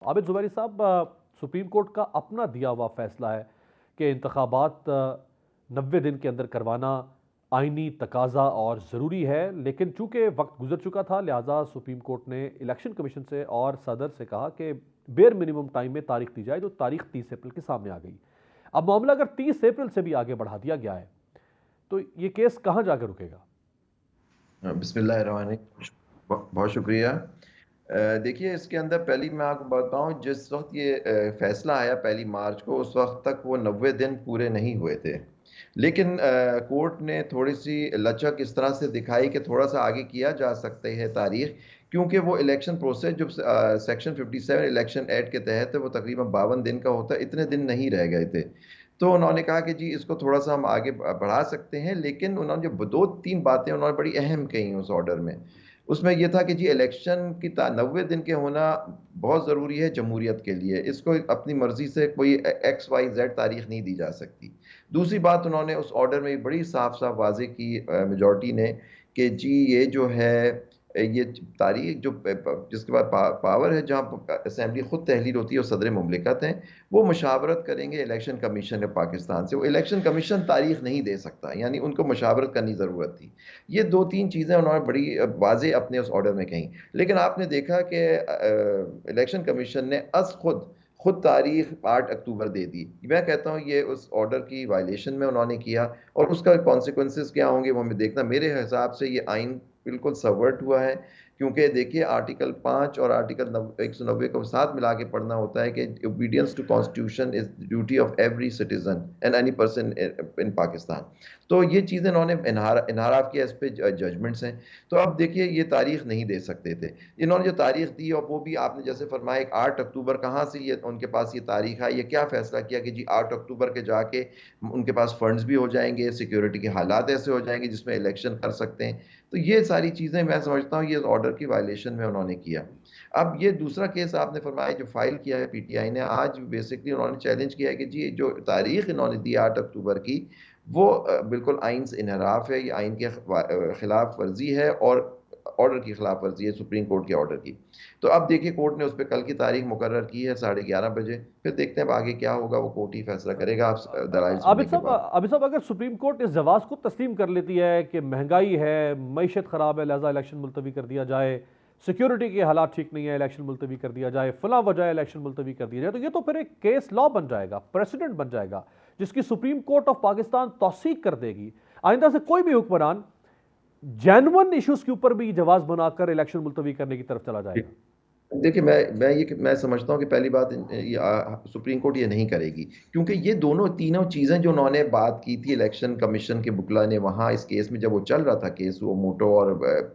عابد زبیری صاحب، supreme court کا اپنا دیا ہوا فیصلہ ہے کہ انتخابات 90 دن کے اندر کروانا آئینی تقاضا اور ضروری ہے، لیکن چونکہ وقت گزر چکا تھا لہٰذا سپریم کورٹ نے الیکشن کمیشن سے اور صدر سے کہا کہ بیر منیمم ٹائم میں تاریخ دی جائے، جو تاریخ 30 اپریل کے سامنے آ گئی۔ اب معاملہ اگر 30 اپریل سے بھی آگے بڑھا دیا گیا ہے تو یہ کیس کہاں جا کے رکے گا؟ بسم اللہ الرحمن الرحیم، بہت شکریہ۔ دیکھیے، اس کے اندر پہلی میں آپ کو بتاؤں، جس وقت یہ فیصلہ آیا 1 مارچ کو، اس وقت تک وہ 90 دن پورے نہیں ہوئے تھے، لیکن کورٹ نے تھوڑی سی لچک اس طرح سے دکھائی کہ تھوڑا سا آگے کیا جا سکتے ہے تاریخ، کیونکہ وہ الیکشن پروسیس جو سیکشن 57 الیکشن ایکٹ کے تحت وہ تقریباً 52 دن کا ہوتا ہے، اتنے دن نہیں رہ گئے تھے۔ تو انہوں نے کہا کہ جی اس کو تھوڑا سا ہم آگے بڑھا سکتے ہیں، لیکن انہوں نے جو 2-3 باتیں انہوں نے بڑی اہم کہیں اس آرڈر میں، اس میں یہ تھا کہ جی الیکشن کی 90 دن کے ہونا بہت ضروری ہے جمہوریت کے لیے، اس کو اپنی مرضی سے کوئی ایکس وائی زیڈ تاریخ نہیں دی جا سکتی۔ دوسری بات انہوں نے اس آرڈر میں بڑی صاف صاف واضح کی میجورٹی نے کہ جی یہ جو ہے یہ تاریخ جو جس کے بعد پاور ہے، جہاں اسمبلی خود تحلیل ہوتی ہے اور صدر مملکت ہیں، وہ مشاورت کریں گے الیکشن کمیشن پاکستان سے۔ وہ الیکشن کمیشن تاریخ نہیں دے سکتا، یعنی ان کو مشاورت کرنی ضرورت تھی۔ یہ 2-3 چیزیں انہوں نے بڑی واضح اپنے اس آرڈر میں کہیں، لیکن آپ نے دیکھا کہ الیکشن کمیشن نے خود تاریخ 8 اکتوبر دے دی۔ میں کہتا ہوں یہ اس آرڈر کی وائلیشن میں انہوں نے کیا، اور اس کا کانسیکوینسز کیا ہوں گے وہ ہمیں دیکھنا۔ میرے حساب سے یہ آئین بالکل سبورٹ ہوا ہے، کیونکہ دیکھیے آرٹیکل 5 اور آرٹیکل 190 کو ساتھ ملا کے پڑھنا ہوتا ہے کہ obedience to constitution is the duty of every citizen and any person in Pakistan. تو یہ چیزیں انہوں نے انحراف کیا، اس پہ ججمنٹس ہیں۔ تو اب دیکھیے یہ تاریخ نہیں دے سکتے تھے، انہوں نے جو تاریخ دی، اور وہ بھی آپ نے جیسے فرمایا 8 اکتوبر، کہاں سے یہ ان کے پاس یہ تاریخ ہے؟ یہ کیا فیصلہ کیا کہ جی 8 اکتوبر کے جا کے ان کے پاس فنڈز بھی ہو جائیں گے، سیکیورٹی کے حالات ایسے ہو جائیں گے جس میں الیکشن کر سکتے ہیں؟ تو یہ ساری چیزیں میں سمجھتا ہوں یہ آرڈر کی وائلیشن میں انہوں نے کیا۔ اب یہ دوسرا کیس آپ نے فرمایا جو فائل کیا ہے پی ٹی آئی نے آج، بیسکلی انہوں نے چیلنج کیا ہے کہ جی جو تاریخ انہوں نے دی 8 اکتوبر کی، وہ بالکل آئین سے انحراف ہے، یہ آئین کے خلاف ورزی ہے، اور آرڈر کی خلاف ورزی ہے، سپریم کورٹ کے آرڈر کی۔ تو اب دیکھیے کورٹ نے اس پہ کل کی تاریخ مقرر کی ہے 11:30 بجے، پھر دیکھتے ہیں اب آگے کیا ہوگا، وہ کورٹ ہی فیصلہ کرے گا آپ دلائل سننے عابد کے صاحب بعد۔ عابد صاحب اگر سپریم کورٹ اس جواز کو تسلیم کر لیتی ہے کہ مہنگائی ہے، معیشت خراب ہے، لہذا الیکشن ملتوی کر دیا جائے، سیکیورٹی کے حالات ٹھیک نہیں ہے، الیکشن ملتوی کر دیا جائے، فلاں وجہ ہے الیکشن ملتوی کر دیا جائے، تو یہ تو پھر ایک کیس لا بن جائے گا، پریسیڈنٹ بن جائے گا، جس کی سپریم کورٹ آف پاکستان توثیق کر دے گی۔ آئندہ سے کوئی بھی حکمران جینون ایشوز کے اوپر بھی جواز بنا کر الیکشن ملتوی کرنے کی طرف چلا جائے گا۔ دیکھیں، میں سمجھتا ہوں کہ پہلی بات سپریم کورٹ یہ نہیں کرے گی، کیونکہ یہ تینوں چیزیں جو انہوں نے بات کی تھی الیکشن کمیشن کے بکلا نے وہاں اس کیس میں، جب وہ چل رہا تھا کیس، وہ موٹو اور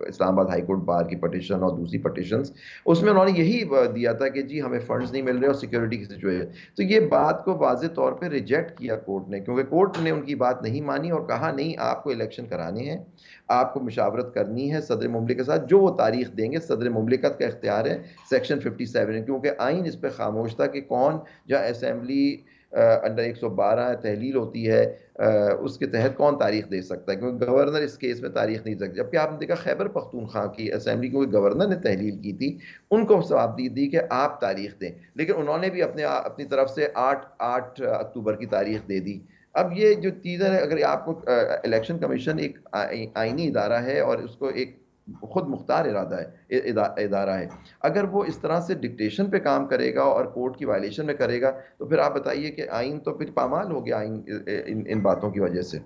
اسلام آباد ہائی کورٹ بار کی پٹیشن اور دوسری پٹیشنز، اس میں انہوں نے یہی دیا تھا کہ جی ہمیں فنڈز نہیں مل رہے اور سیکیورٹی کی سچویشن۔ تو یہ بات کو واضح طور پہ ریجیکٹ کیا کورٹ نے، کیونکہ کورٹ نے ان کی بات نہیں مانی اور کہا نہیں، آپ کو الیکشن کرانے ہیں، آپ کو مشاورت کرنی ہے صدر مملکت کے ساتھ، جو وہ تاریخ دیں گے صدر مملکت کا اختیار ہے سیکشن 57، کیونکہ آئین اس پہ خاموش تھا کہ کون، جہاں اسمبلی انڈر 112 تحلیل ہوتی ہے، اس کے تحت کون تاریخ دے سکتا ہے، کیونکہ گورنر اس کیس میں تاریخ نہیں دے سکتا۔ جبکہ آپ نے دیکھا خیبر پختونخوا کی اسمبلی، کیونکہ گورنر نے تحلیل کی تھی، ان کو ثوابدید دی کہ آپ تاریخ دیں، لیکن انہوں نے بھی اپنی طرف سے 8 اکتوبر کی تاریخ دے دی۔ اب یہ جو چیزیں، اگر آپ کو الیکشن کمیشن ایک آئینی ادارہ ہے اور اس کو ایک خود مختار ادارہ ہے، اگر وہ اس طرح سے ڈکٹیشن پہ کام کرے گا اور کورٹ کی وائلیشن میں کرے گا، تو پھر آپ بتائیے کہ آئین تو پھر پامال ہو گیا، آئین ان باتوں کی وجہ سے۔